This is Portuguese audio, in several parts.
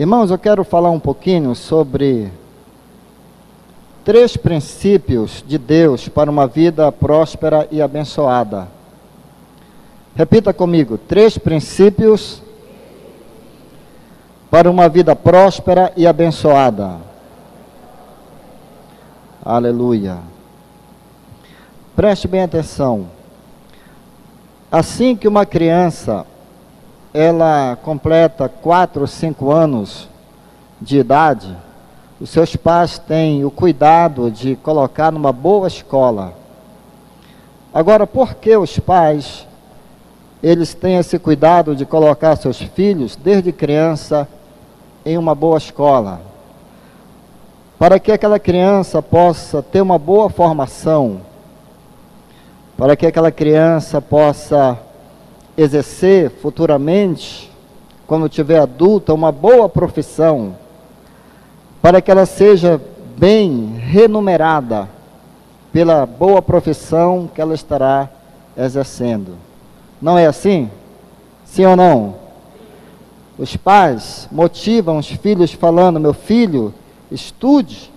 Irmãos, eu quero falar um pouquinho sobre 3 princípios de Deus para uma vida próspera e abençoada. Repita comigo: 3 princípios para uma vida próspera e abençoada. Aleluia. Preste bem atenção. Assim que uma criança ela completa 4 ou 5 anos de idade, os seus pais têm o cuidado de colocar numa boa escola. Agora, por que os pais, eles têm esse cuidado de colocar seus filhos, desde criança, em uma boa escola? Para que aquela criança possa ter uma boa formação, para que aquela criança possa exercer futuramente, quando tiver adulta, uma boa profissão, para que ela seja bem remunerada pela boa profissão que ela estará exercendo. Não é assim? Sim ou não? Os pais motivam os filhos falando: meu filho, estude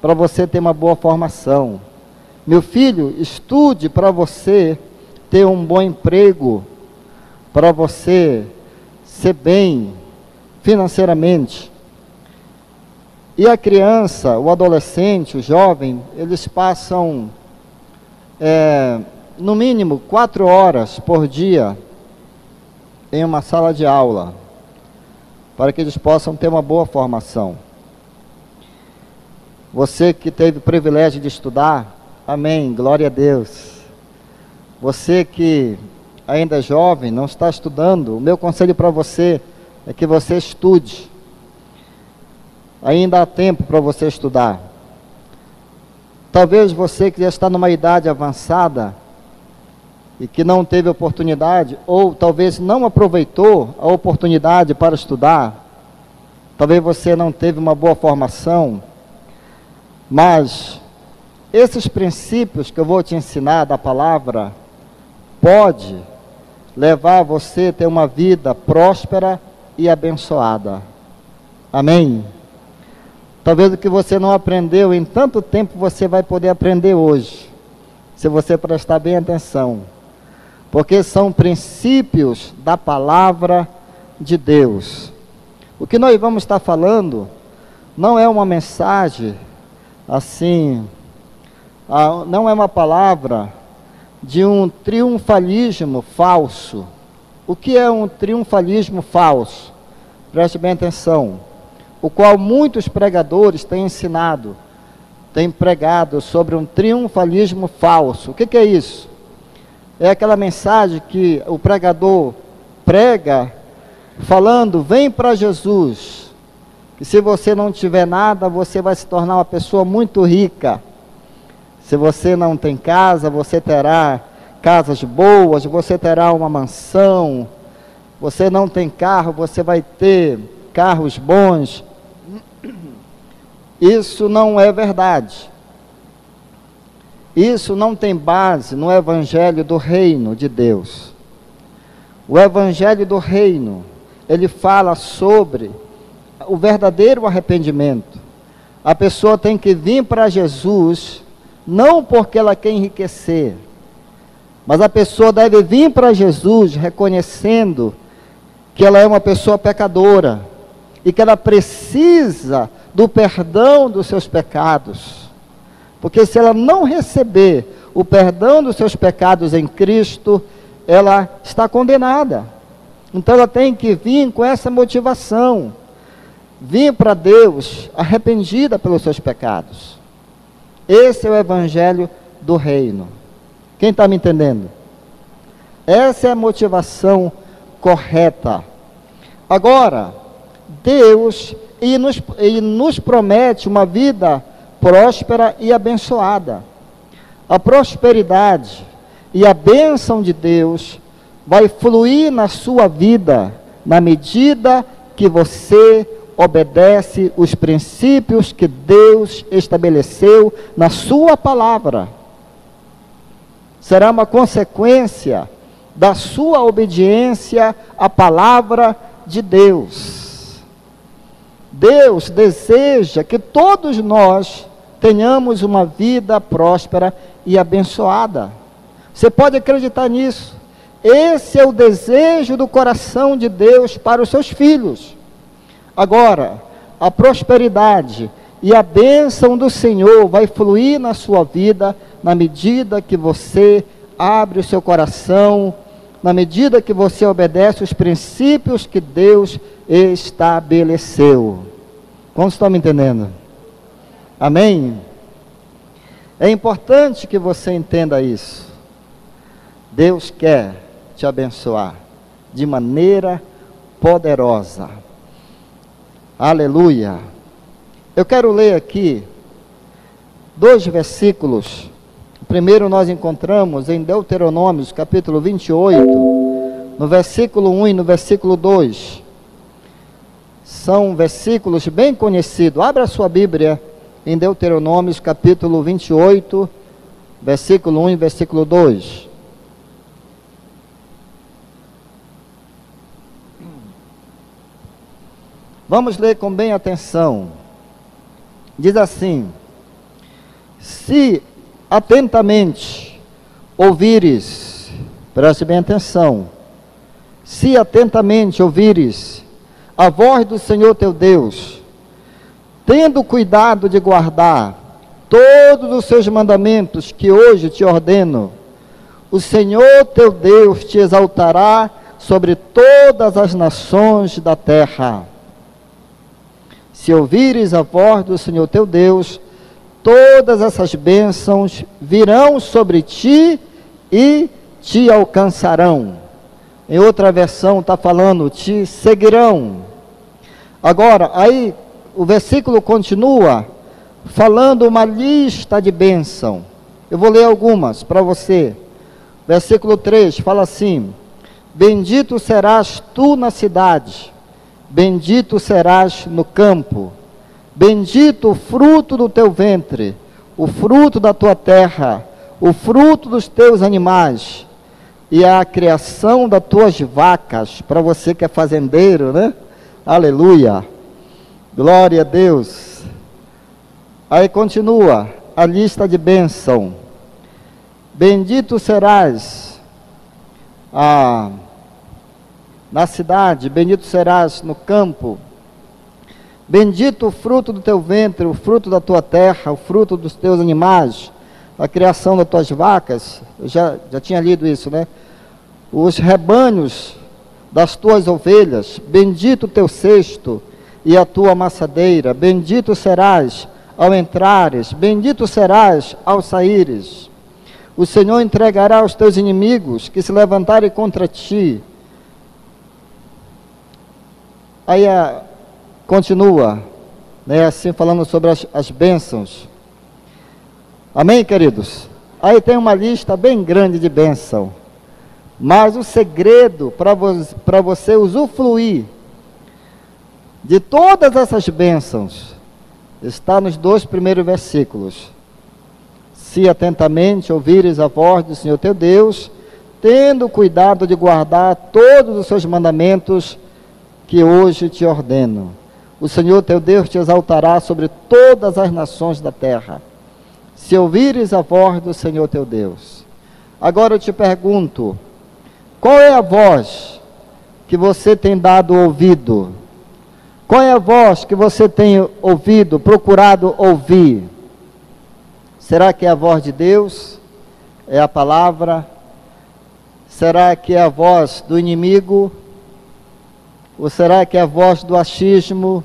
para você ter uma boa formação. Meu filho, estude para você ter um bom emprego, para você ser bem financeiramente. E a criança, o adolescente, o jovem, eles passam no mínimo 4 horas por dia em uma sala de aula, para que eles possam ter uma boa formação. Você que teve o privilégio de estudar, amém, glória a Deus. Você que ainda é jovem, não está estudando, o meu conselho para você é que você estude. Ainda há tempo para você estudar. Talvez você que já está numa idade avançada e que não teve oportunidade, ou talvez não aproveitou a oportunidade para estudar, talvez você não teve uma boa formação, mas esses princípios que eu vou te ensinar da palavra pode levar você a ter uma vida próspera e abençoada. Amém? Talvez o que você não aprendeu em tanto tempo, você vai poder aprender hoje, se você prestar bem atenção, porque são princípios da palavra de Deus. O que nós vamos estar falando não é uma mensagem assim, não é uma palavra de um triunfalismo falso. O que é um triunfalismo falso? Preste bem atenção. O qual muitos pregadores têm ensinado, têm pregado sobre um triunfalismo falso. O que é isso? É aquela mensagem que o pregador prega falando: vem para Jesus, que se você não tiver nada, você vai se tornar uma pessoa muito rica. Se você não tem casa, você terá casas boas, você terá uma mansão. Você não tem carro, você vai ter carros bons. Isso não é verdade. Isso não tem base no Evangelho do Reino de Deus. O Evangelho do Reino, ele fala sobre o verdadeiro arrependimento. A pessoa tem que vir para Jesus, não porque ela quer enriquecer, mas a pessoa deve vir para Jesus reconhecendo que ela é uma pessoa pecadora e que ela precisa do perdão dos seus pecados. Porque se ela não receber o perdão dos seus pecados em Cristo, ela está condenada. Então ela tem que vir com essa motivação, vir para Deus arrependida pelos seus pecados. Esse é o Evangelho do Reino. Quem está me entendendo? Essa é a motivação correta. Agora, Deus ele nos promete uma vida próspera e abençoada. A prosperidade e a bênção de Deus vai fluir na sua vida na medida que você obedece os princípios que Deus estabeleceu na sua palavra. Será uma consequência da sua obediência à palavra de Deus. Deus deseja que todos nós tenhamos uma vida próspera e abençoada. Você pode acreditar nisso. Esse é o desejo do coração de Deus para os seus filhos. Agora, a prosperidade e a bênção do Senhor vai fluir na sua vida na medida que você abre o seu coração, na medida que você obedece os princípios que Deus estabeleceu. Como estão me entendendo? Amém? É importante que você entenda isso. Deus quer te abençoar de maneira poderosa. Aleluia. Eu quero ler aqui 2 versículos. O primeiro nós encontramos em Deuteronômio, capítulo 28, no versículo 1 e no versículo 2. São versículos bem conhecidos. Abra a sua Bíblia em Deuteronômio, capítulo 28, versículo 1 e versículo 2. Vamos ler com bem atenção. Diz assim: se atentamente ouvires, preste bem atenção, se atentamente ouvires a voz do Senhor teu Deus, tendo cuidado de guardar todos os seus mandamentos que hoje te ordeno, o Senhor teu Deus te exaltará sobre todas as nações da terra. Se ouvires a voz do Senhor teu Deus, todas essas bênçãos virão sobre ti e te alcançarão. Em outra versão está falando, te seguirão. Agora, aí o versículo continua falando uma lista de bênção. Eu vou ler algumas para você. Versículo 3 fala assim: bendito serás tu na cidade, bendito serás no campo, bendito o fruto do teu ventre, o fruto da tua terra, o fruto dos teus animais, e a criação das tuas vacas, para você que é fazendeiro, né? Aleluia, glória a Deus. Aí continua a lista de bênção. Bendito serás na cidade, bendito serás no campo, bendito o fruto do teu ventre, o fruto da tua terra, o fruto dos teus animais, a criação das tuas vacas. Eu já tinha lido isso, né? Os rebanhos das tuas ovelhas, bendito o teu cesto e a tua amassadeira, bendito serás ao entrares, bendito serás ao saíres. O Senhor entregará aos teus inimigos que se levantarem contra ti. Aí continua, né, assim falando sobre as bênçãos. Amém, queridos? Aí tem uma lista bem grande de bênção. Mas o segredo para você usufruir de todas essas bênçãos está nos 2 primeiros versículos. Se atentamente ouvires a voz do Senhor teu Deus, tendo cuidado de guardar todos os seus mandamentos que hoje te ordeno, o Senhor teu Deus te exaltará sobre todas as nações da terra, se ouvires a voz do Senhor teu Deus. Agora eu te pergunto, qual é a voz que você tem dado ouvido? Qual é a voz que você tem ouvido, procurado ouvir? Será que é a voz de Deus? É a palavra? Será que é a voz do inimigo? Ou será que é a voz do achismo?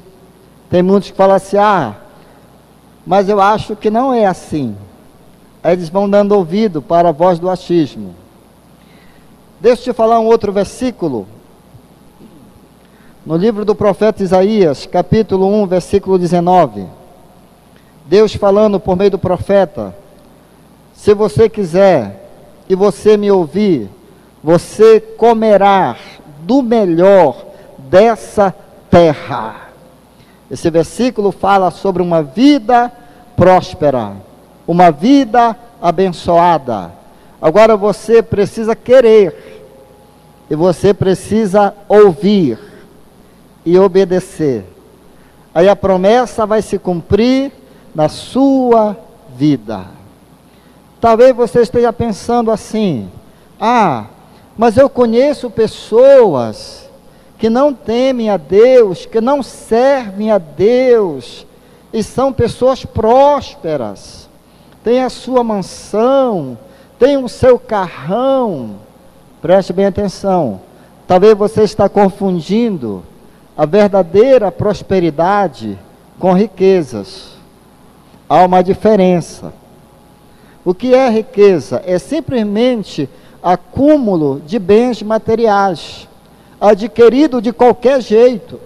Tem muitos que falam assim, mas eu acho que não é assim. Aí eles vão dando ouvido para a voz do achismo. Deixa eu te falar um outro versículo. No livro do profeta Isaías, capítulo 1, versículo 19. Deus falando por meio do profeta: se você quiser e você me ouvir, você comerá do melhor dessa terra. Esse versículo fala sobre uma vida próspera, uma vida abençoada. Agora você precisa querer, e você precisa ouvir e obedecer. aí a promessa vai se cumprir na sua vida. Talvez você esteja pensando assim: mas eu conheço pessoas que não temem a Deus, que não servem a Deus, e são pessoas prósperas, têm a sua mansão, têm o seu carrão. Preste bem atenção, talvez você está confundindo a verdadeira prosperidade com riquezas. Há uma diferença. O que é riqueza? É simplesmente acúmulo de bens materiais, adquirido de qualquer jeito.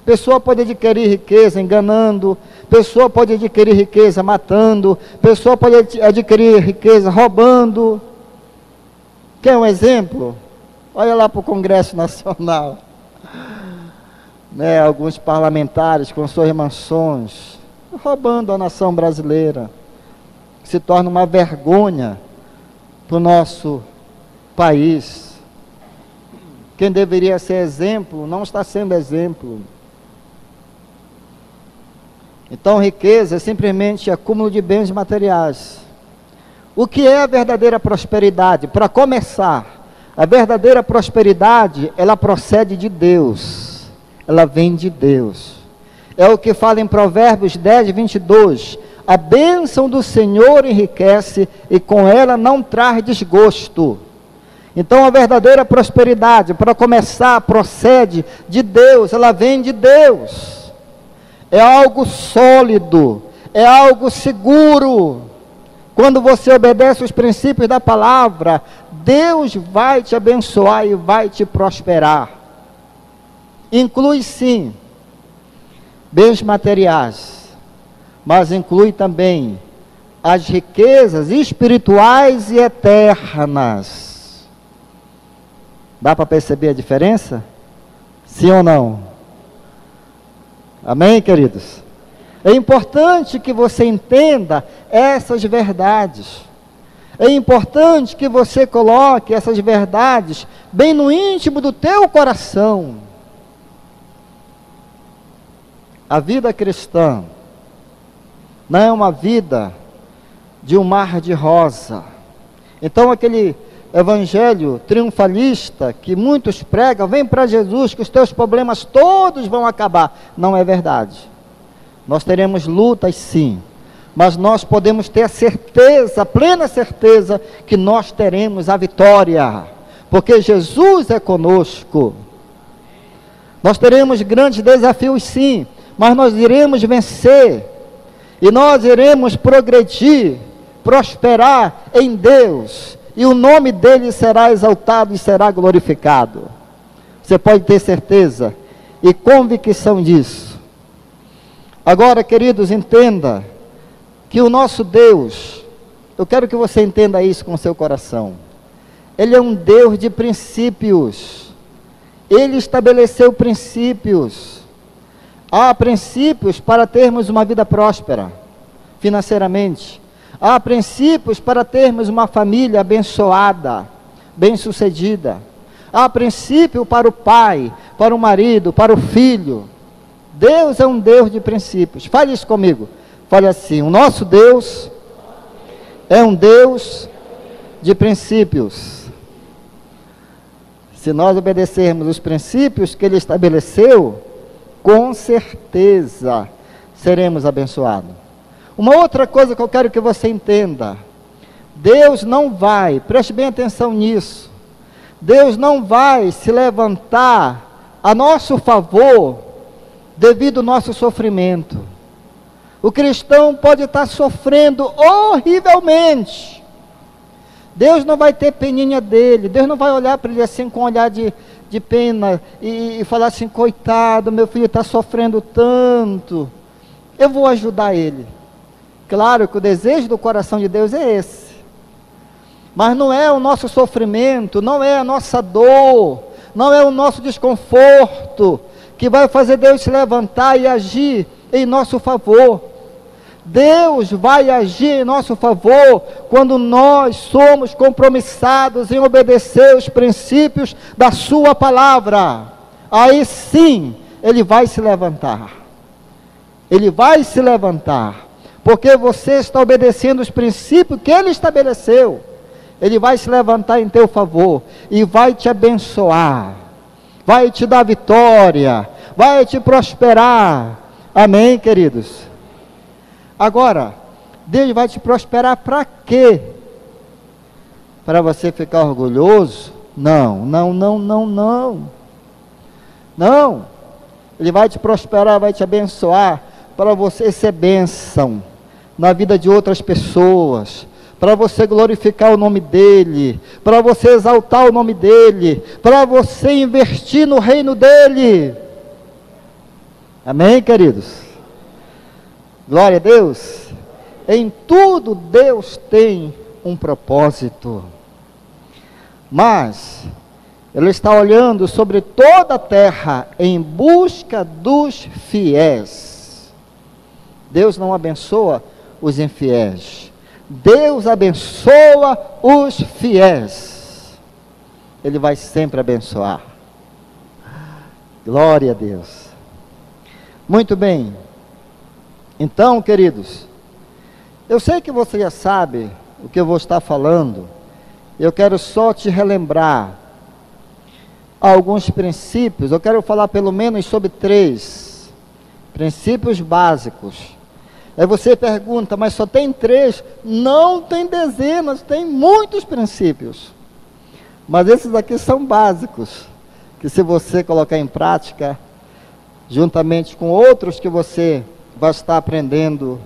Pessoa pode adquirir riqueza enganando, pessoa pode adquirir riqueza matando, pessoa pode adquirir riqueza roubando. Quer um exemplo? Olha lá para o Congresso Nacional, alguns parlamentares com suas mansões, roubando a nação brasileira. Se torna uma vergonha para o nosso país. Quem deveria ser exemplo, não está sendo exemplo. Então, riqueza é simplesmente acúmulo de bens materiais. O que é a verdadeira prosperidade? Para começar, a verdadeira prosperidade, ela procede de Deus. Ela vem de Deus. É o que fala em Provérbios 10, 22. A bênção do Senhor enriquece e com ela não traz desgosto. Então a verdadeira prosperidade, para começar, procede de Deus, ela vem de Deus. É algo sólido, é algo seguro. Quando você obedece os princípios da palavra, Deus vai te abençoar e vai te prosperar. Inclui sim bens materiais, mas inclui também as riquezas espirituais e eternas. Dá para perceber a diferença? Sim ou não? Amém, queridos? É importante que você entenda essas verdades. É importante que você coloque essas verdades bem no íntimo do teu coração. A vida cristã não é uma vida de um mar de rosa. Então aquele evangelho triunfalista que muitos pregam, vem para Jesus que os teus problemas todos vão acabar. Não é verdade. Nós teremos lutas sim, mas nós podemos ter a certeza, a plena certeza, que nós teremos a vitória, porque Jesus é conosco. Nós teremos grandes desafios sim, mas nós iremos vencer, e nós iremos progredir, prosperar em Deus, e o nome dele será exaltado e será glorificado. Você pode ter certeza e convicção disso. Agora, queridos, entenda que o nosso Deus, eu quero que você entenda isso com o seu coração, Ele é um Deus de princípios. Ele estabeleceu princípios. Há princípios para termos uma vida próspera, financeiramente. Há princípios para termos uma família abençoada, bem-sucedida. Há princípio para o pai, para o marido, para o filho. Deus é um Deus de princípios. Fale isso comigo. Fale assim: o nosso Deus é um Deus de princípios. Se nós obedecermos os princípios que Ele estabeleceu, com certeza seremos abençoados. Uma outra coisa que eu quero que você entenda: Deus não vai, preste bem atenção nisso, Deus não vai se levantar a nosso favor devido ao nosso sofrimento. O cristão pode estar sofrendo horrivelmente. Deus não vai ter peninha dele. Deus não vai olhar para ele assim com um olhar de pena e falar assim: coitado, meu filho está sofrendo tanto, eu vou ajudar ele. Claro que o desejo do coração de Deus é esse, mas não é o nosso sofrimento, não é a nossa dor, não é o nosso desconforto que vai fazer Deus se levantar e agir em nosso favor. Deus vai agir em nosso favor quando nós somos compromissados em obedecer os princípios da sua palavra. Aí sim, Ele vai se levantar. ele vai se levantar, porque você está obedecendo os princípios que ele estabeleceu. Ele vai se levantar em teu favor e vai te abençoar, vai te dar vitória, vai te prosperar. Amém, queridos? Agora, Deus vai te prosperar para quê? Para você ficar orgulhoso? Não. Não. Ele vai te prosperar, vai te abençoar, para você ser bênção na vida de outras pessoas, para você glorificar o nome dEle, para você exaltar o nome dEle, para você investir no reino dEle. Amém, queridos? Glória a Deus. Em tudo Deus tem um propósito, mas Ele está olhando sobre toda a terra em busca dos fiéis. Deus não abençoa os infiéis, Deus abençoa os fiéis. Ele vai sempre abençoar. Glória a Deus. Muito bem. Então, queridos, eu sei que você já sabe o que eu vou estar falando. Eu quero só te relembrar alguns princípios. Eu quero falar pelo menos sobre 3 princípios básicos. Aí você pergunta, mas só tem 3? Não, tem dezenas, tem muitos princípios. Mas esses aqui são básicos, que se você colocar em prática, juntamente com outros que você vai estar aprendendo,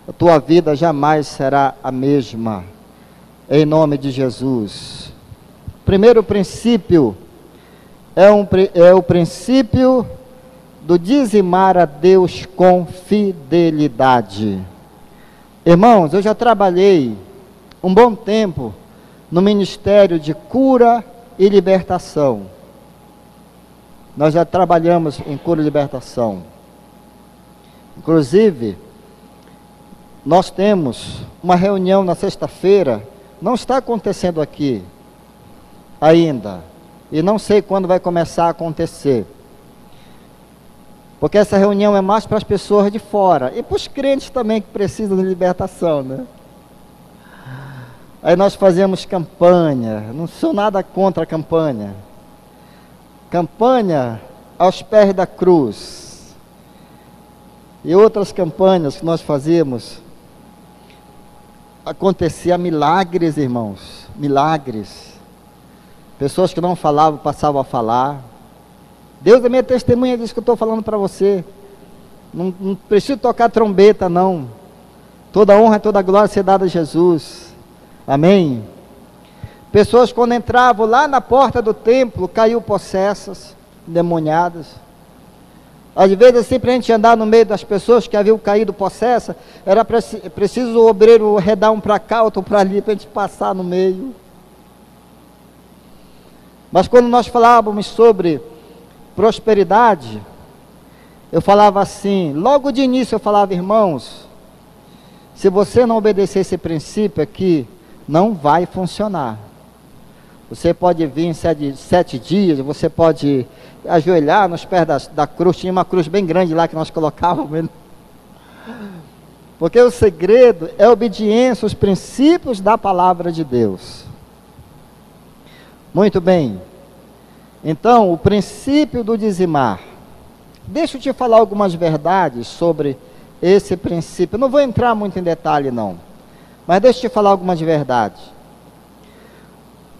a tua vida jamais será a mesma, em nome de Jesus. Primeiro princípio é o princípio do dizimar a Deus com fidelidade. Irmãos, eu já trabalhei um bom tempo no ministério de cura e libertação. Nós já trabalhamos em cura e libertação. Inclusive, nós temos uma reunião na sexta-feira, não está acontecendo aqui ainda, e não sei quando vai começar a acontecer, porque essa reunião é mais para as pessoas de fora, e para os crentes também que precisam de libertação, né? Aí nós fazemos campanha, não sou nada contra a campanha aos pés da cruz, e outras campanhas que nós fazíamos, acontecia milagres, irmãos, milagres. Pessoas que não falavam, passavam a falar. Deus é minha testemunha disso que eu estou falando para você. Não preciso tocar trombeta, não. Toda honra e toda glória ser dada a Jesus. Amém? Pessoas quando entravam lá na porta do templo, caiu possessas, endemoniadas. Às vezes, assim, para a gente andar no meio das pessoas que haviam caído possessa, era preciso o obreiro redar um para cá, outro para ali, para a gente passar no meio. Mas quando nós falávamos sobre prosperidade, eu falava assim, logo de início eu falava, irmãos, se você não obedecer esse princípio aqui, não vai funcionar. Você pode vir em 7 dias, você pode ajoelhar nos pés da cruz, tinha uma cruz bem grande lá que nós colocávamos, porque o segredo é a obediência aos princípios da palavra de Deus. Muito bem, então o princípio do dizimar, deixa eu te falar algumas verdades sobre esse princípio, eu não vou entrar muito em detalhe não, mas deixa eu te falar algumas verdades.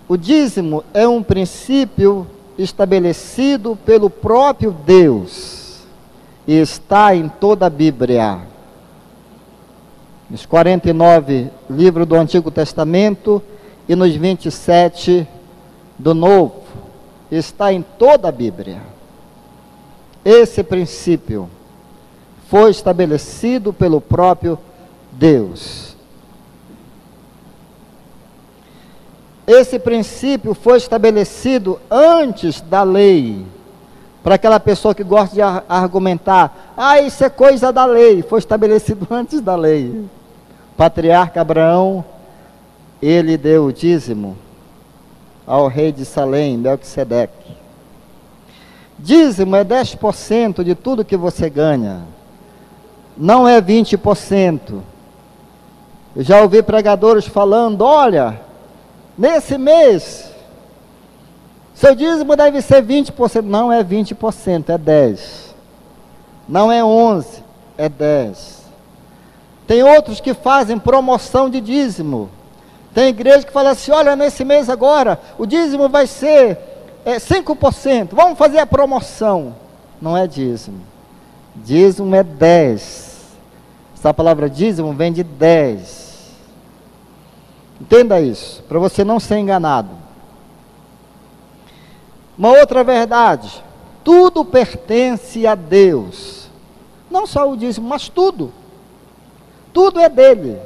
O dízimo é um princípio estabelecido pelo próprio Deus e está em toda a Bíblia. Nos 49 livros do Antigo Testamento e nos 27 do Novo, está em toda a Bíblia. Esse princípio foi estabelecido pelo próprio Deus. Esse princípio foi estabelecido antes da lei. Para aquela pessoa que gosta de argumentar, isso é coisa da lei, foi estabelecido antes da lei. O patriarca Abraão, ele deu o dízimo ao rei de Salém, Melquisedeque. Dízimo é 10% de tudo que você ganha. não é 20%. Eu já ouvi pregadores falando, olha, nesse mês, seu dízimo deve ser 20%. Não é 20%, é 10%. Não é 11%, é 10%. Tem outros que fazem promoção de dízimo. Tem igreja que fala assim, olha, nesse mês agora, o dízimo vai ser 5%. Vamos fazer a promoção. Não é dízimo. Dízimo é 10%. Essa palavra dízimo vem de 10%. Entenda isso, para você não ser enganado. Uma outra verdade, tudo pertence a Deus. Não só o dízimo, mas tudo. Tudo é dele.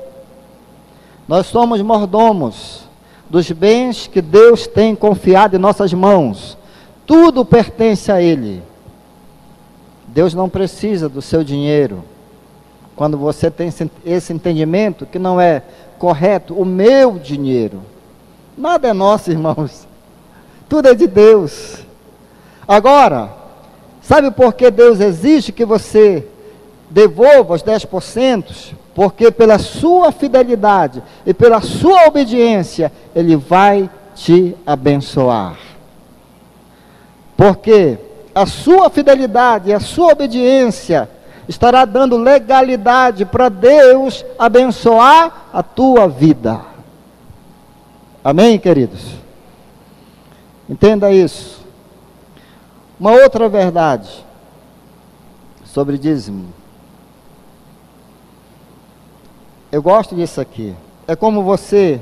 Nós somos mordomos dos bens que Deus tem confiado em nossas mãos. Tudo pertence a Ele. Deus não precisa do seu dinheiro. Quando você tem esse entendimento que não é correto, o meu dinheiro. Nada é nosso, irmãos. Tudo é de Deus. Agora, sabe por que Deus exige que você devolva os 10%? Porque pela sua fidelidade e pela sua obediência, Ele vai te abençoar. Porque a sua fidelidade e a sua obediência estará dando legalidade para Deus abençoar a tua vida. Amém, queridos? Entenda isso. Uma outra verdade sobre dízimo. Eu gosto disso aqui. É como você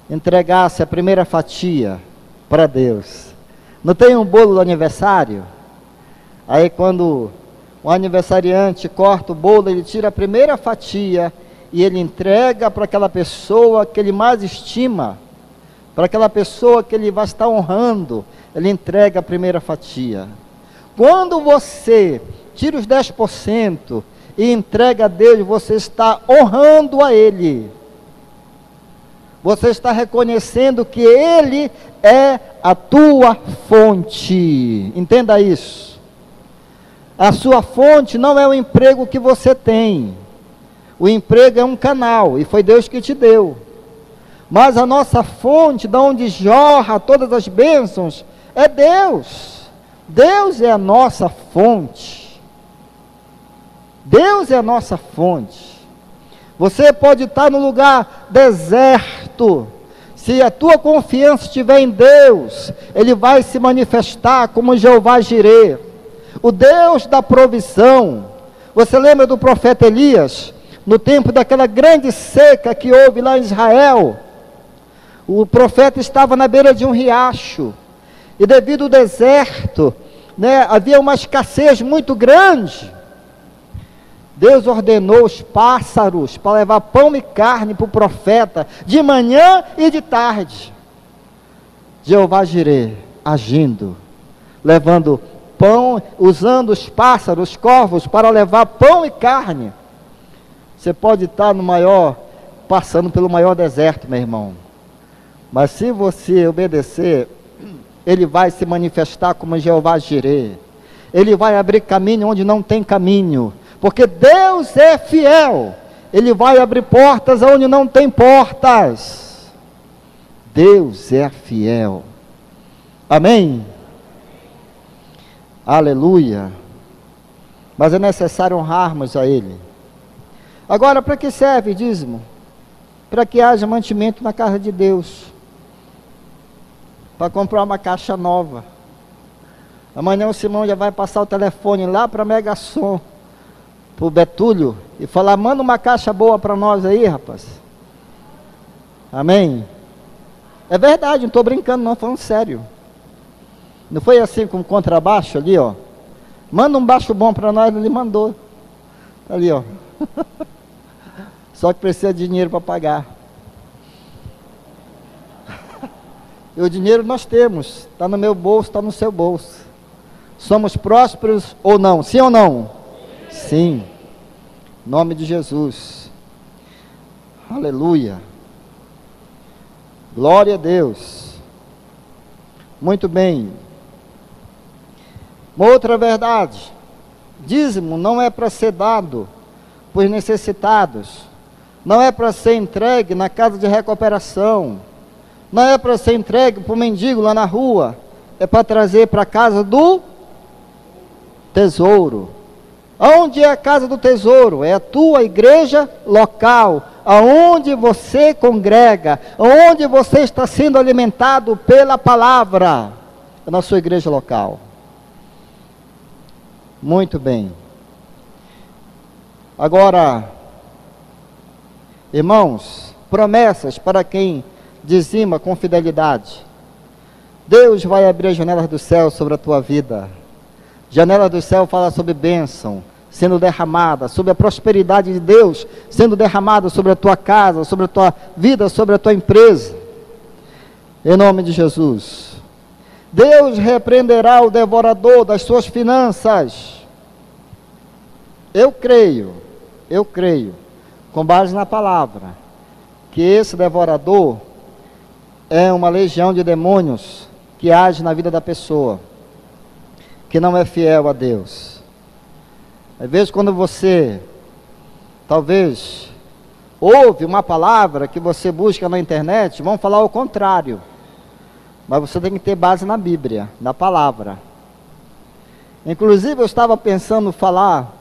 entregasse a primeira fatia para Deus. Não tem um bolo do aniversário? Aí quando o aniversariante corta o bolo, ele tira a primeira fatia e ele entrega para aquela pessoa que ele mais estima, para aquela pessoa que ele vai estar honrando, ele entrega a primeira fatia. Quando você tira os 10% e entrega a Deus, você está honrando a Ele. Você está reconhecendo que Ele é a tua fonte. Entenda isso. A sua fonte não é o emprego que você tem. O emprego é um canal, e foi Deus que te deu. Mas a nossa fonte, de onde jorra todas as bênçãos, é Deus. Deus é a nossa fonte. Deus é a nossa fonte. Você pode estar no lugar deserto. Se a tua confiança estiver em Deus, Ele vai se manifestar como Jeová Jireh, o Deus da provisão. Você lembra do profeta Elias? No tempo daquela grande seca que houve lá em Israel, o profeta estava na beira de um riacho, e devido ao deserto, havia uma escassez muito grande. Deus ordenou os pássaros para levar pão e carne para o profeta, de manhã e de tarde. Jeová Jireh agindo, levando pão, usando os pássaros, os corvos, para levar pão e carne. Você pode estar passando pelo maior deserto, meu irmão, mas se você obedecer, Ele vai se manifestar como Jeová Jireh. Ele vai abrir caminho onde não tem caminho, porque Deus é fiel. Ele vai abrir portas onde não tem portas. Deus é fiel. Amém? Aleluia. Mas é necessário honrarmos a Ele. Agora, para que serve dízimo? Para que haja mantimento na casa de Deus. Para comprar uma caixa nova. Amanhã o Simão já vai passar o telefone lá para a Megasom, para o Betúlio, e falar, manda uma caixa boa para nós aí, rapaz. Amém? É verdade, não estou brincando não, falando sério. Não foi assim com o contrabaixo ali, ó. Manda um baixo bom para nós, ele mandou. Ali, ó. Só que precisa de dinheiro para pagar. E o dinheiro nós temos, está no meu bolso, está no seu bolso. Somos prósperos ou não? Sim ou não? Sim. Em nome de Jesus. Aleluia. Glória a Deus. Muito bem. Uma outra verdade. Dízimo não é para ser dado para os necessitados, não é para ser entregue na casa de recuperação, não é para ser entregue para o mendigo lá na rua, é para trazer para a casa do tesouro. Onde é a casa do tesouro? É a tua igreja local, aonde você congrega, onde você está sendo alimentado pela palavra, é na sua igreja local. Muito bem. Agora, irmãos, promessas para quem dizima com fidelidade. Deus vai abrir as janelas do céu sobre a tua vida. Janela do céu fala sobre bênção sendo derramada, sobre a prosperidade de Deus sendo derramada sobre a tua casa, sobre a tua vida, sobre a tua empresa. Em nome de Jesus. Deus repreenderá o devorador das suas finanças. Eu creio, com base na palavra, que esse devorador é uma legião de demônios que age na vida da pessoa, que não é fiel a Deus. Às vezes quando você, talvez, ouve uma palavra que você busca na internet, vão falar o contrário. Mas você tem que ter base na Bíblia, na palavra. Inclusive eu estava pensando falar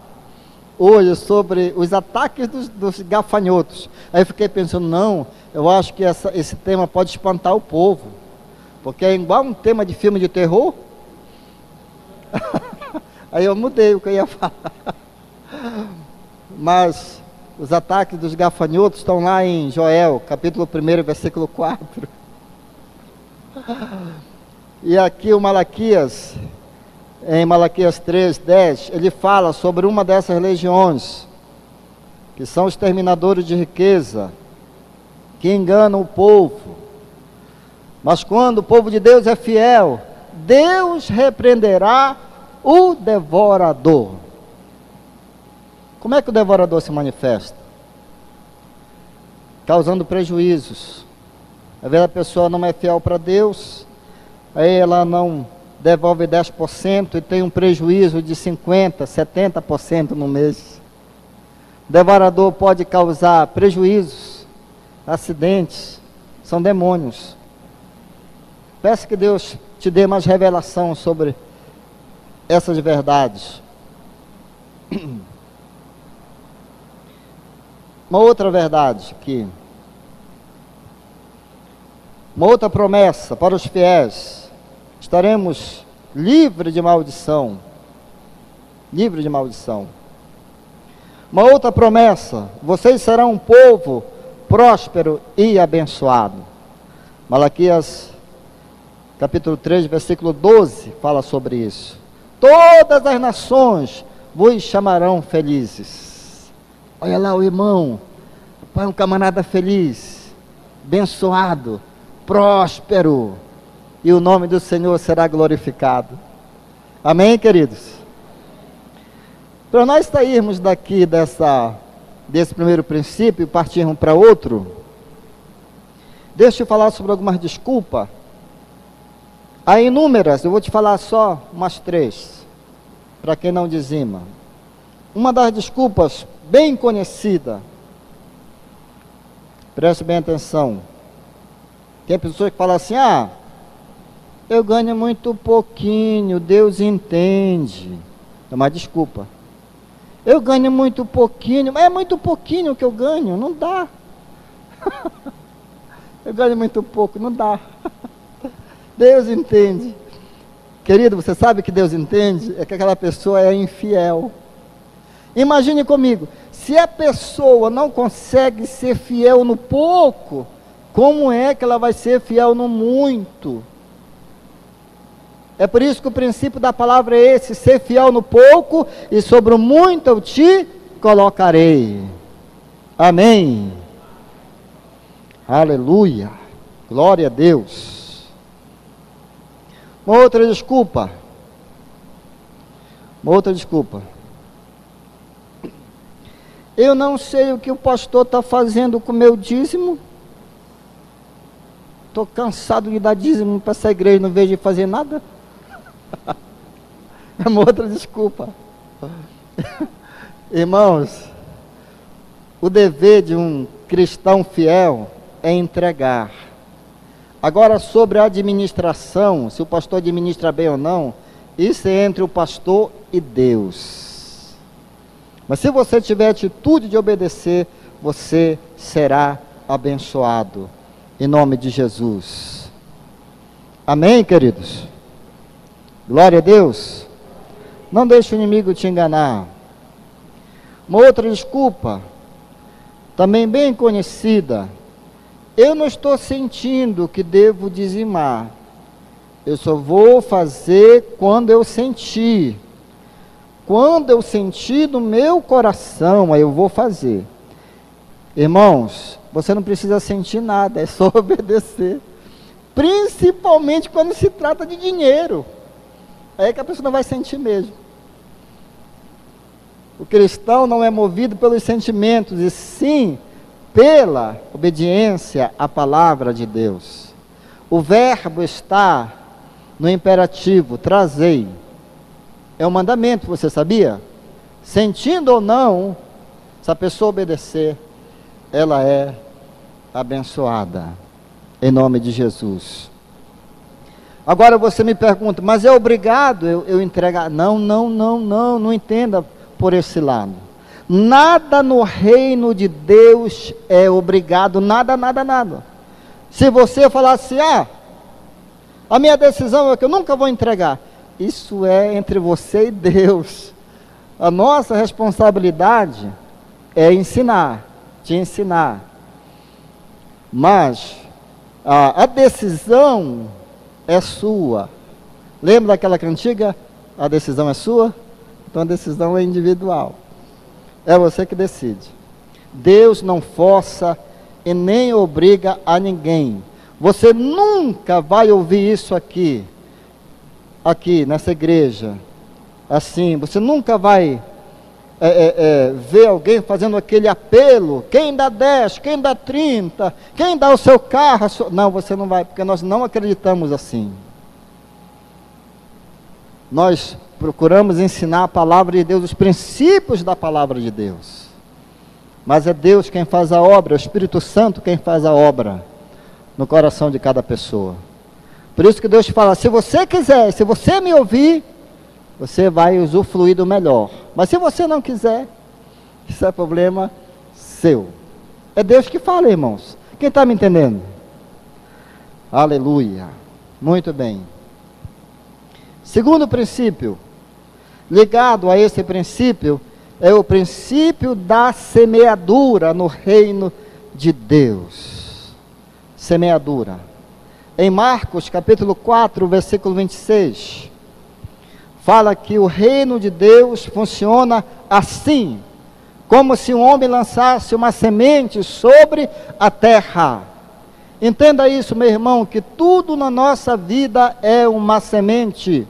hoje sobre os ataques dos gafanhotos. Aí eu fiquei pensando, não, eu acho que esse tema pode espantar o povo, porque é igual um tema de filme de terror. Aí eu mudei o que eu ia falar. Mas os ataques dos gafanhotos estão lá em Joel, capítulo 1, versículo 4. E aqui o Malaquias, em Malaquias 3:10, ele fala sobre uma dessas legiões, que são os exterminadores de riqueza, que enganam o povo. Mas quando o povo de Deus é fiel, Deus repreenderá o devorador. Como é que o devorador se manifesta? Causando prejuízos. Às vezes a pessoa não é fiel para Deus, aí ela não devolve 10% e tem um prejuízo de 50%, 70% no mês. O devorador pode causar prejuízos, acidentes, são demônios. Peço que Deus te dê mais revelação sobre essas verdades. Uma outra verdade aqui. Uma outra promessa para os fiéis. Estaremos livres de maldição. Livres de maldição. Uma outra promessa. Vocês serão um povo próspero e abençoado. Malaquias capítulo 3, versículo 12, fala sobre isso. Todas as nações vos chamarão felizes. Olha lá o irmão, pai, um camarada feliz, abençoado, próspero, e o nome do Senhor será glorificado. Amém, queridos? Para nós sairmos daqui desse primeiro princípio e partirmos para outro, deixa eu falar sobre algumas desculpas. Há inúmeras, eu vou te falar só umas 3, para quem não dizima. Uma das desculpas bem conhecida, preste bem atenção, tem pessoas que falam assim, eu ganho muito pouquinho, Deus entende. É uma desculpa. Eu ganho muito pouquinho, mas é muito pouquinho que eu ganho, não dá. Eu ganho muito pouco, não dá. Deus entende. Querido, você sabe que Deus entende? É que aquela pessoa é infiel. Imagine comigo, se a pessoa não consegue ser fiel no pouco, como é que ela vai ser fiel no muito? É por isso que o princípio da palavra é esse: ser fiel no pouco, e sobre o muito eu te colocarei. Amém. Aleluia. Glória a Deus. Uma outra desculpa. Eu não sei o que o pastor está fazendo com o meu dízimo. Estou cansado de dar dízimo para essa igreja, não vejo de fazer nada. É uma outra desculpa. Irmãos, o dever de um cristão fiel é entregar. Agora, sobre a administração, se o pastor administra bem ou não, isso é entre o pastor e Deus. Mas se você tiver atitude de obedecer, você será abençoado, em nome de Jesus. Amém, queridos? Glória a Deus. Não deixe o inimigo te enganar. Uma outra desculpa, também bem conhecida: eu não estou sentindo que devo dizimar, eu só vou fazer quando eu sentir. Quando eu sentir no meu coração, aí eu vou fazer. Irmãos, você não precisa sentir nada, é só obedecer. Principalmente quando se trata de dinheiro. Aí é que a pessoa não vai sentir mesmo. O cristão não é movido pelos sentimentos, e sim pela obediência à palavra de Deus. O verbo está no imperativo, trazei. É um mandamento, você sabia? Sentindo ou não, se a pessoa obedecer, ela é abençoada, em nome de Jesus. Agora você me pergunta, mas é obrigado eu entregar? Não entenda por esse lado. Nada no reino de Deus é obrigado, nada. Se você falar assim, a minha decisão é que eu nunca vou entregar, isso é entre você e Deus. A nossa responsabilidade é te ensinar. Mas a decisão é sua. Lembra daquela cantiga? A decisão é sua? Então a decisão é individual. É você que decide. Deus não força e nem obriga a ninguém. Você nunca vai ouvir isso aqui nessa igreja, assim, você nunca vai ver alguém fazendo aquele apelo, quem dá 10, quem dá 30, quem dá o seu carro, não, você não vai, porque nós não acreditamos assim. Nós procuramos ensinar a palavra de Deus, os princípios da palavra de Deus, mas é Deus quem faz a obra, é o Espírito Santo quem faz a obra no coração de cada pessoa. Por isso que Deus fala, se você quiser, se você me ouvir, você vai usufruir do melhor. Mas se você não quiser, isso é problema seu. É Deus que fala, irmãos. Quem está me entendendo? Aleluia. Muito bem. Segundo princípio, ligado a esse princípio, é o princípio da semeadura no reino de Deus. Semeadura. Em Marcos capítulo 4, versículo 26, fala que o reino de Deus funciona assim, como se um homem lançasse uma semente sobre a terra. Entenda isso, meu irmão, que tudo na nossa vida é uma semente.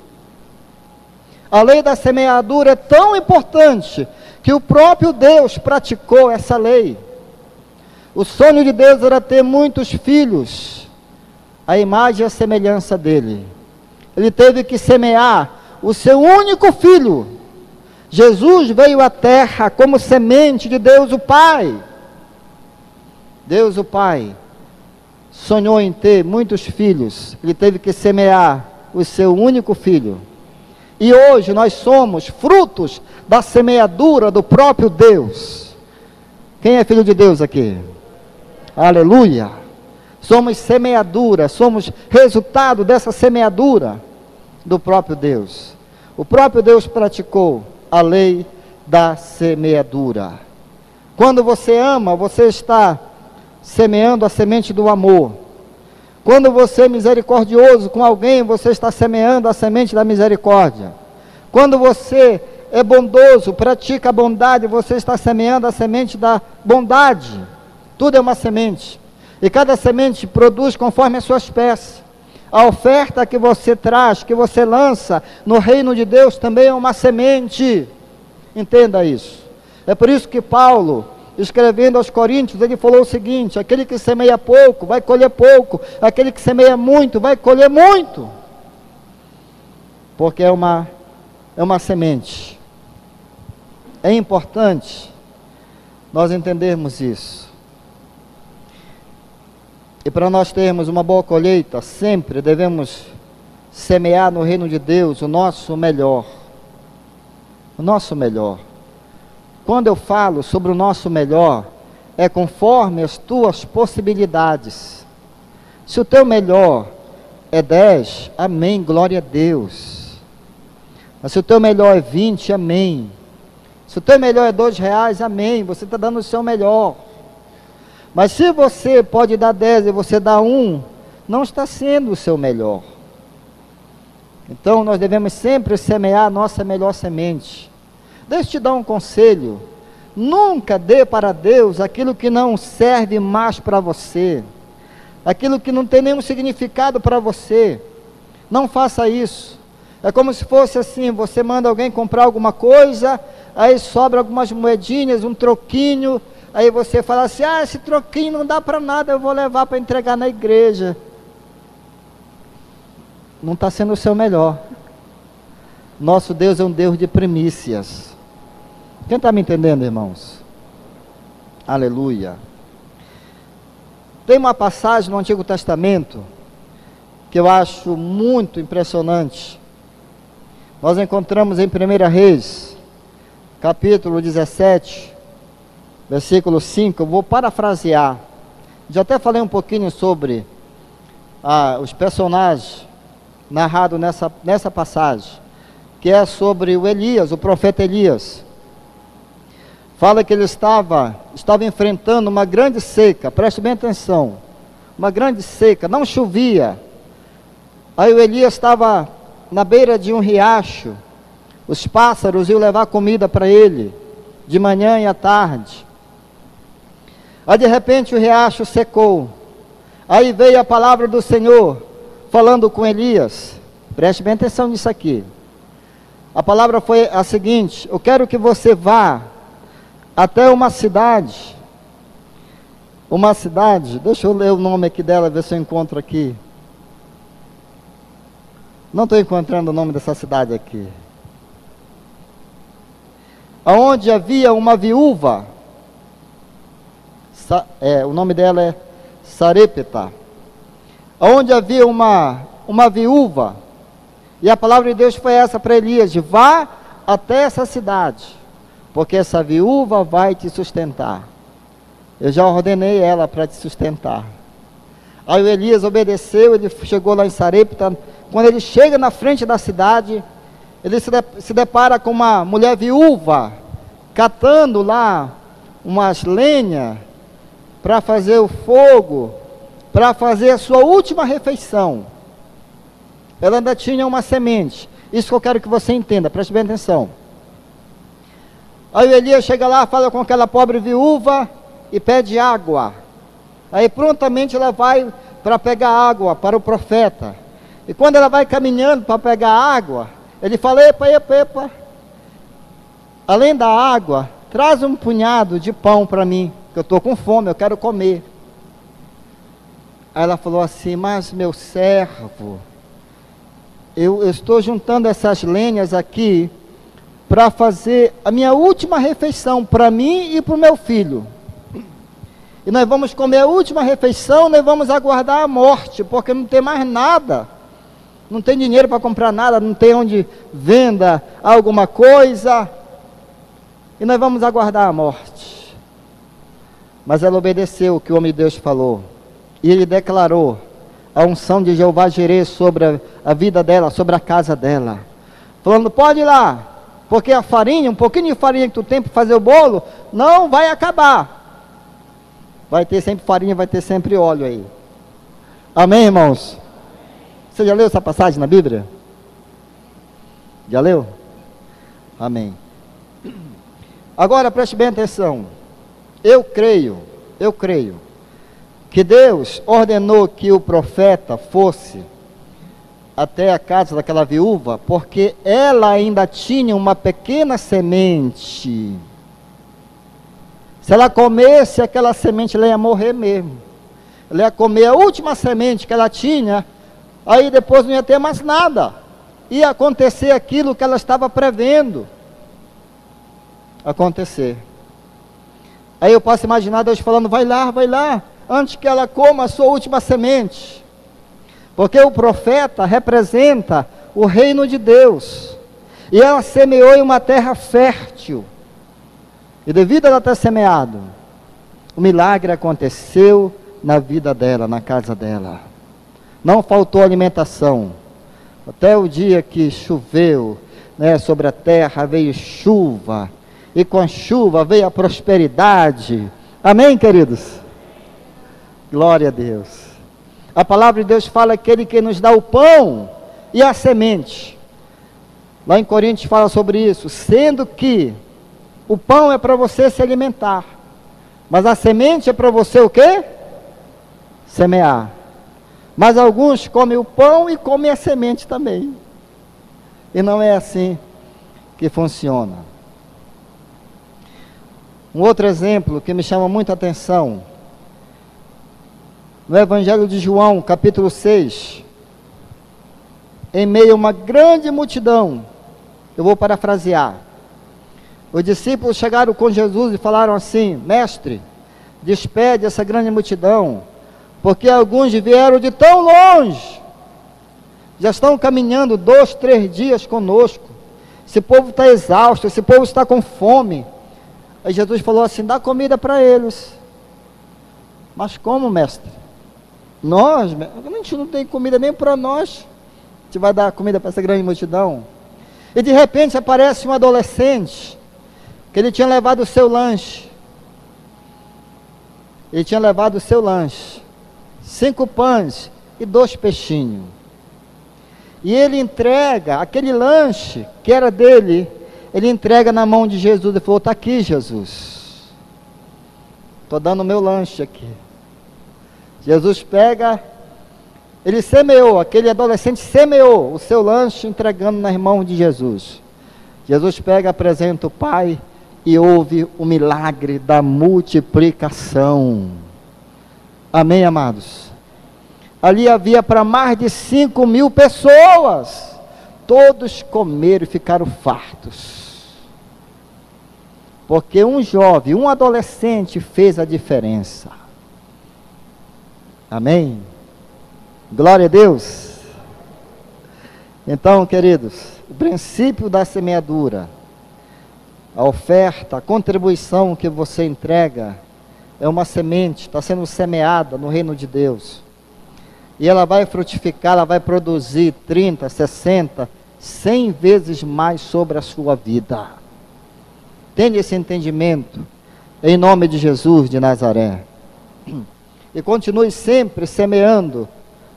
A lei da semeadura é tão importante que o próprio Deus praticou essa lei. O sonho de Deus era ter muitos filhos, a imagem e a semelhança dele. Ele teve que semear o seu único filho. Jesus veio à terra como semente de Deus o Pai. Deus o Pai sonhou em ter muitos filhos. Ele teve que semear o seu único filho. E hoje nós somos frutos da semeadura do próprio Deus. Quem é filho de Deus aqui? Aleluia! Somos semeadura, somos resultado dessa semeadura do próprio Deus. O próprio Deus praticou a lei da semeadura. Quando você ama, você está semeando a semente do amor. Quando você é misericordioso com alguém, você está semeando a semente da misericórdia. Quando você é bondoso, pratica a bondade, você está semeando a semente da bondade. Tudo é uma semente. E cada semente produz conforme as suas espécies. A oferta que você traz, que você lança no reino de Deus também é uma semente. Entenda isso. É por isso que Paulo, escrevendo aos Coríntios, ele falou o seguinte: aquele que semeia pouco, vai colher pouco. Aquele que semeia muito, vai colher muito. Porque é uma semente. É importante nós entendermos isso. E para nós termos uma boa colheita, sempre devemos semear no reino de Deus o nosso melhor. O nosso melhor. Quando eu falo sobre o nosso melhor, é conforme as tuas possibilidades. Se o teu melhor é 10, amém, glória a Deus. Mas se o teu melhor é 20, amém. Se o teu melhor é R$2, amém, você está dando o seu melhor. Mas se você pode dar 10 e você dá 1, não está sendo o seu melhor. Então nós devemos sempre semear a nossa melhor semente. Deixa eu te dar um conselho. Nunca dê para Deus aquilo que não serve mais para você. Aquilo que não tem nenhum significado para você. Não faça isso. É como se fosse assim, você manda alguém comprar alguma coisa, aí sobra algumas moedinhas, um troquinho, aí você fala assim, esse troquinho não dá para nada, eu vou levar para entregar na igreja. Não está sendo o seu melhor. Nosso Deus é um Deus de primícias. Quem está me entendendo, irmãos? Aleluia. Tem uma passagem no Antigo Testamento que eu acho muito impressionante. Nós encontramos em 1 Reis, capítulo 17, versículo 5. Eu vou parafrasear. Já até falei um pouquinho sobre os personagens narrados nessa passagem, que é sobre o Elias, o profeta Elias. Fala que ele estava enfrentando uma grande seca, preste bem atenção, uma grande seca, não chovia. Aí o Elias estava na beira de um riacho, os pássaros iam levar comida para ele, de manhã e à tarde. Aí de repente o riacho secou, aí veio a palavra do Senhor, falando com Elias, preste bem atenção nisso aqui. A palavra foi a seguinte: eu quero que você vá até uma cidade, deixa eu ler o nome aqui dela, ver se eu encontro aqui. Não estou encontrando o nome dessa cidade aqui. Aonde havia uma viúva, o nome dela é Sarepta. Aonde havia uma viúva, e a palavra de Deus foi essa para Elias: vá até essa cidade, porque essa viúva vai te sustentar. Eu já ordenei ela para te sustentar. Aí o Elias obedeceu, ele chegou lá em Sarepta. Quando ele chega na frente da cidade, ele se depara com uma mulher viúva, catando lá umas lenhas, para fazer o fogo, para fazer a sua última refeição. Ela ainda tinha uma semente. Isso que eu quero que você entenda, preste bem atenção. Aí o Elias chega lá, fala com aquela pobre viúva e pede água. Aí prontamente ela vai para pegar água para o profeta. E quando ela vai caminhando para pegar água, ele fala: epa, além da água, traz um punhado de pão para mim, que eu estou com fome, eu quero comer. Aí ela falou assim: mas meu servo, eu estou juntando essas lenhas aqui para fazer a minha última refeição para mim e para o meu filho. E nós vamos comer a última refeição, nós vamos aguardar a morte, porque não tem mais nada. Não tem dinheiro para comprar nada, não tem onde venda alguma coisa. E nós vamos aguardar a morte. Mas ela obedeceu o que o homem de Deus falou. E ele declarou a unção de Jeová Jireh sobre a vida dela, sobre a casa dela. Falando: pode ir lá, porque a farinha, um pouquinho de farinha que tu tem para fazer o bolo, não vai acabar. Vai ter sempre farinha, vai ter sempre óleo aí. Amém, irmãos? Você já leu essa passagem na Bíblia? Já leu? Amém. Agora preste bem atenção. Eu creio que Deus ordenou que o profeta fosse até a casa daquela viúva, porque ela ainda tinha uma pequena semente. Se ela comesse aquela semente, ela ia morrer mesmo. Ela ia comer a última semente que ela tinha, aí depois não ia ter mais nada. Ia acontecer aquilo que ela estava prevendo. acontecer. Aí eu posso imaginar Deus falando, vai lá, antes que ela coma a sua última semente. Porque o profeta representa o reino de Deus. E ela semeou em uma terra fértil. E devido a ela ter semeado, o milagre aconteceu na vida dela, na casa dela. Não faltou alimentação. Até o dia que choveu, né, sobre a terra veio chuva. E com a chuva veio a prosperidade. Amém, queridos? Glória a Deus. A palavra de Deus fala que Ele que nos dá o pão e a semente. Lá em Coríntios fala sobre isso. Sendo que o pão é para você se alimentar. Mas a semente é para você o quê? Semear. Mas alguns comem o pão e comem a semente também. E não é assim que funciona. Um outro exemplo que me chama muita atenção. No Evangelho de João, capítulo 6. Em meio a uma grande multidão. Eu vou parafrasear. Os discípulos chegaram com Jesus e falaram assim: Mestre, despede essa grande multidão, porque alguns vieram de tão longe, já estão caminhando 2, 3 dias conosco, esse povo está exausto, esse povo está com fome. Aí Jesus falou assim: dá comida para eles. Mas como, mestre? A gente não tem comida nem para nós, a gente vai dar comida para essa grande multidão? E de repente aparece um adolescente, que ele tinha levado o seu lanche. Ele tinha levado o seu lanche, 5 pães e 2 peixinhos. E ele entrega aquele lanche que era dele, ele entrega na mão de Jesus. Ele falou: está aqui, Jesus, estou dando o meu lanche aqui. Jesus pega, ele semeou, aquele adolescente semeou o seu lanche, entregando nas mãos de Jesus. Jesus pega, apresenta o Pai, e houve o milagre da multiplicação. Amém, amados? Ali havia para mais de 5.000 pessoas. Todos comeram e ficaram fartos. Porque um jovem, um adolescente fez a diferença. Amém? Glória a Deus. Então, queridos, o princípio da semeadura, a oferta, a contribuição que você entrega, é uma semente, está sendo semeada no reino de Deus. E ela vai frutificar, ela vai produzir 30, 60, 100 vezes mais sobre a sua vida. Tenha esse entendimento, em nome de Jesus de Nazaré. E continue sempre semeando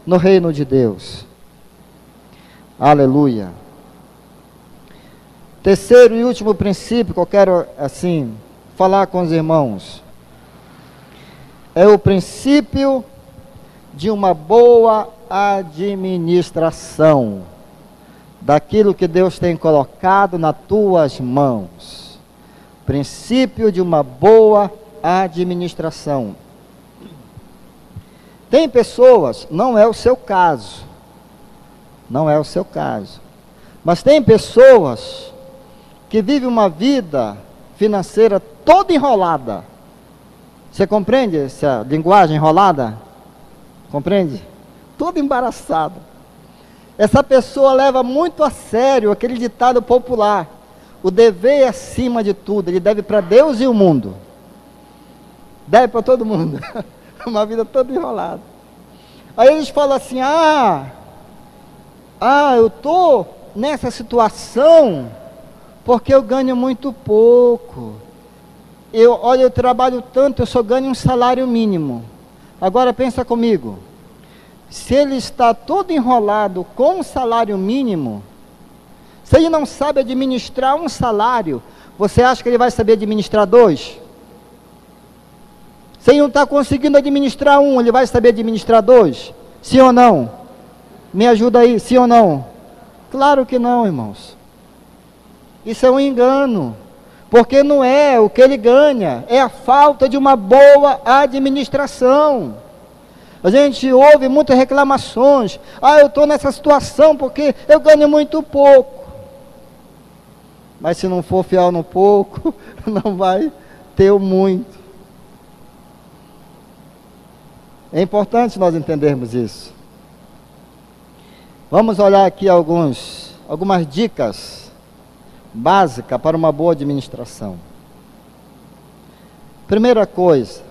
no reino de Deus. Aleluia. Terceiro e último princípio que eu quero, assim, falar com os irmãos, é o princípio de uma boa administração daquilo que Deus tem colocado nas tuas mãos. Princípio de uma boa administração. Tem pessoas, não é o seu caso, mas tem pessoas que vivem uma vida financeira toda enrolada. Você compreende essa linguagem enrolada? Compreende? Toda embaraçada. Essa pessoa leva muito a sério aquele ditado popular: o dever é acima de tudo. Ele deve para Deus e o mundo. Deve para todo mundo. Uma vida toda enrolada. Aí eles falam assim: eu estou nessa situação porque eu ganho muito pouco. Eu trabalho tanto, eu só ganho um salário mínimo. Agora pensa comigo, se ele está todo enrolado com um salário mínimo, se ele não sabe administrar um salário, você acha que ele vai saber administrar 2? Se ele não está conseguindo administrar 1, ele vai saber administrar 2? Sim ou não? Me ajuda aí, sim ou não? Claro que não, irmãos. Isso é um engano. Porque não é o que ele ganha, é a falta de uma boa administração. A gente ouve muitas reclamações: eu estou nessa situação porque eu ganho muito pouco. Mas se não for fiel no pouco, não vai ter o muito. É importante nós entendermos isso. Vamos olhar aqui algumas dicas básicas para uma boa administração. Primeira coisa,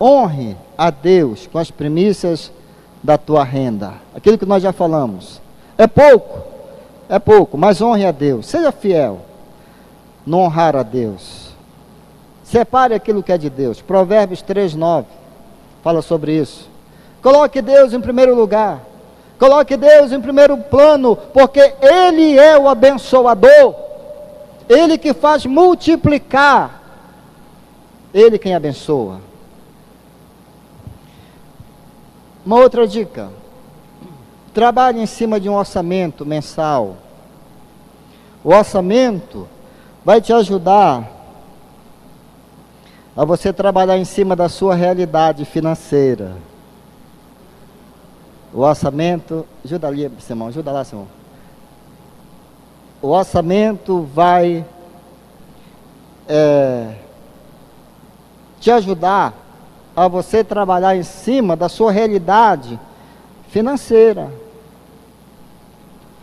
honre a Deus com as primícias da tua renda. Aquilo que nós já falamos. É pouco, mas honre a Deus. Seja fiel no honrar a Deus. Separe aquilo que é de Deus. Provérbios 3:9 fala sobre isso. Coloque Deus em primeiro lugar. Coloque Deus em primeiro plano, porque Ele é o abençoador. Ele que faz multiplicar. Ele quem abençoa. Uma outra dica. Trabalhe em cima de um orçamento mensal. O orçamento vai te ajudar a você trabalhar em cima da sua realidade financeira. O orçamento, ajuda ali, Simão, ajuda lá, Simão. O orçamento vai te ajudar a você trabalhar em cima da sua realidade financeira.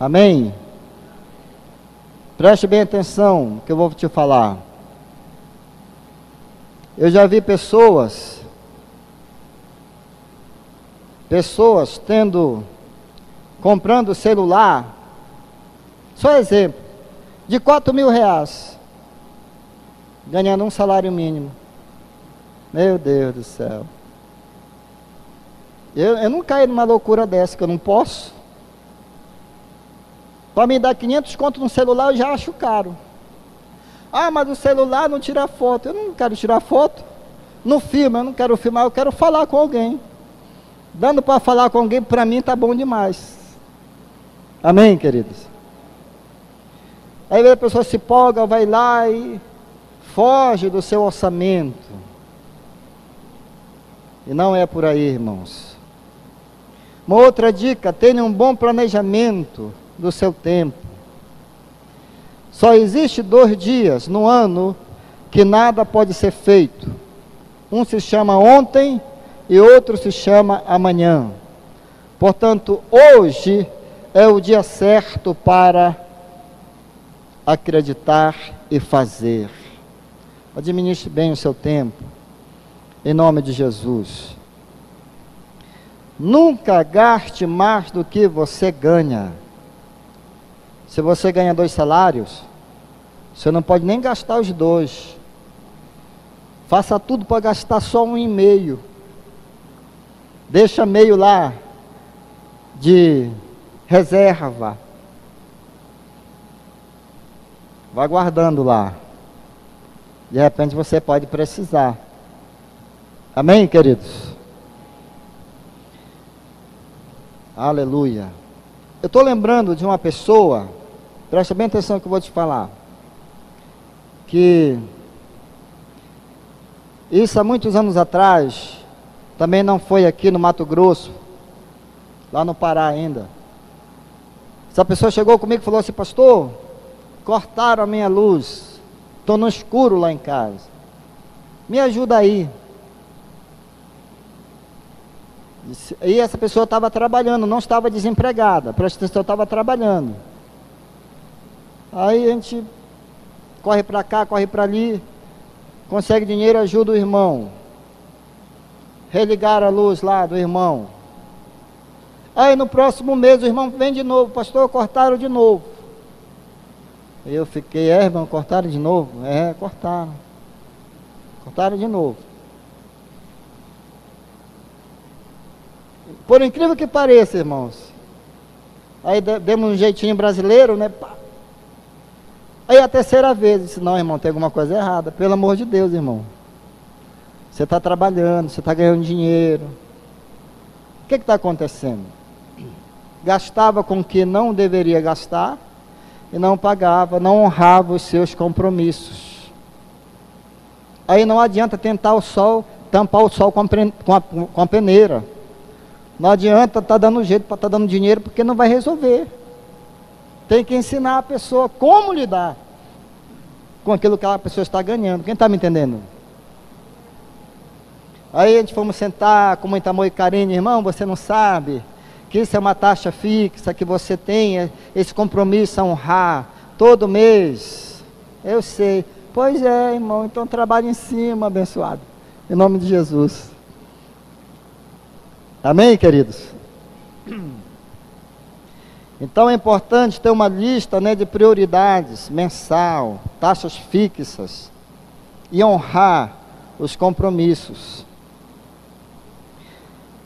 Amém? Preste bem atenção no que eu vou te falar. Eu já vi pessoas comprando celular, só exemplo, de R$4.000, ganhando um salário mínimo. Meu Deus do céu. Eu não caio numa loucura dessa, que eu não posso. Para me dar 500 conto no celular, eu já acho caro. Ah, mas o celular não tira foto. Eu não quero tirar foto. No filme, eu não quero filmar, eu quero falar com alguém. Dando para falar com alguém, para mim está bom demais. Amém, queridos? Aí a pessoa se empolga, vai lá e foge do seu orçamento. E não é por aí, irmãos. Uma outra dica, tenha um bom planejamento do seu tempo. Só existe 2 dias no ano que nada pode ser feito. Um se chama ontem e outro se chama amanhã. Portanto, hoje é o dia certo para acreditar e fazer. Administre bem o seu tempo, em nome de Jesus. Nunca gaste mais do que você ganha. Se você ganha 2 salários, você não pode nem gastar os 2. Faça tudo para gastar só 1,5. Deixa meio lá de reserva. Vai guardando lá. De repente você pode precisar. Amém, queridos? Aleluia. Eu estou lembrando de uma pessoa, presta bem atenção no que eu vou te falar, que isso há muitos anos atrás, também não foi aqui no Mato Grosso, lá no Pará ainda. Essa pessoa chegou comigo e falou assim: pastor, cortaram a minha luz, estou no escuro lá em casa, me ajuda aí. E essa pessoa estava trabalhando, não estava desempregada, presta atenção, estava trabalhando. Aí a gente corre para cá, corre para ali, consegue dinheiro, ajuda o irmão. Religar a luz lá do irmão. Aí no próximo mês o irmão vem de novo: pastor, cortaram de novo. Eu fiquei: irmão, cortaram de novo? Cortaram. Cortaram de novo. Por incrível que pareça, irmãos, aí demos um jeitinho brasileiro, né? Aí a terceira vez, disse: não, irmão, tem alguma coisa errada. Pelo amor de Deus, irmão, você está trabalhando, você está ganhando dinheiro, o que está acontecendo? Gastava com o que não deveria gastar e não pagava, não honrava os seus compromissos. Aí não adianta tentar tampar o sol com a peneira. Não adianta estar dando jeito para estar dando dinheiro, porque não vai resolver. tem que ensinar a pessoa como lidar com aquilo que a pessoa está ganhando. Quem está me entendendo? Aí a gente fomos sentar com muito amor e carinho. Irmão, você não sabe que isso é uma taxa fixa, que você tem esse compromisso a honrar todo mês. Eu sei. Pois é, irmão, então trabalhe em cima, abençoado. Em nome de Jesus. Amém, queridos? Então é importante ter uma lista, né, de prioridades mensal, taxas fixas e honrar os compromissos.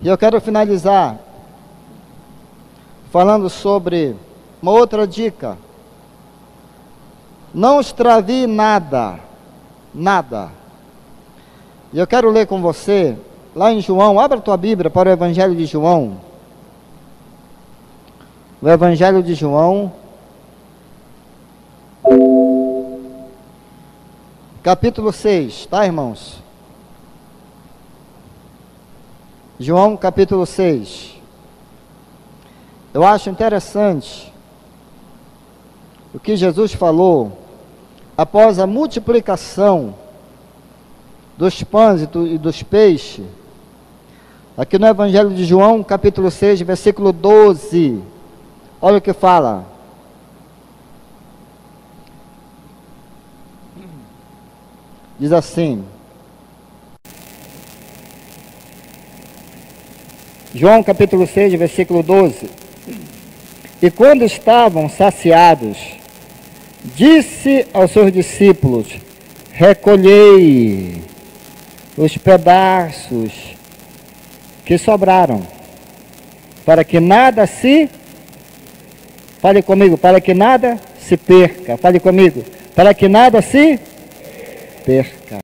E eu quero finalizar falando sobre uma outra dica. Não extravie nada, nada. E eu quero ler com você, lá em João, abra a tua Bíblia para o Evangelho de João. O Evangelho de João, capítulo 6, tá, irmãos? João, capítulo 6. Eu acho interessante o que Jesus falou após a multiplicação dos pães e dos peixes. Aqui no Evangelho de João, capítulo 6, versículo 12. Olha o que fala. Diz assim. João capítulo 6, versículo 12. E quando estavam saciados, disse aos seus discípulos: recolhei os pedaços que sobraram, para que nada se... Fale comigo, para que nada se perca. Fale comigo, para que nada se perca.